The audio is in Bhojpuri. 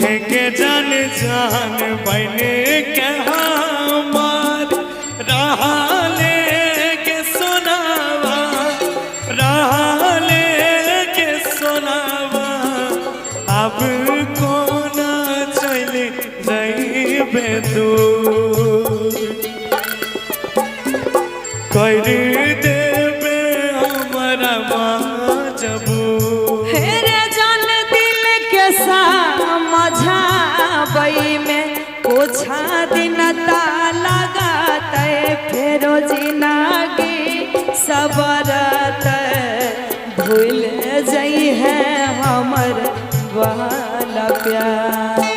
है के जान जान बने के हमार रहले के सोनावा रहले के सोनावा अब कोना चले जाइबे तू कर देबे हमारा मजबूर हेरे जान दिल के समझाबई में कुछा दिन ता लगाते फेरो जिंदगी सबरत भूल जई है हमर वाला प्यार।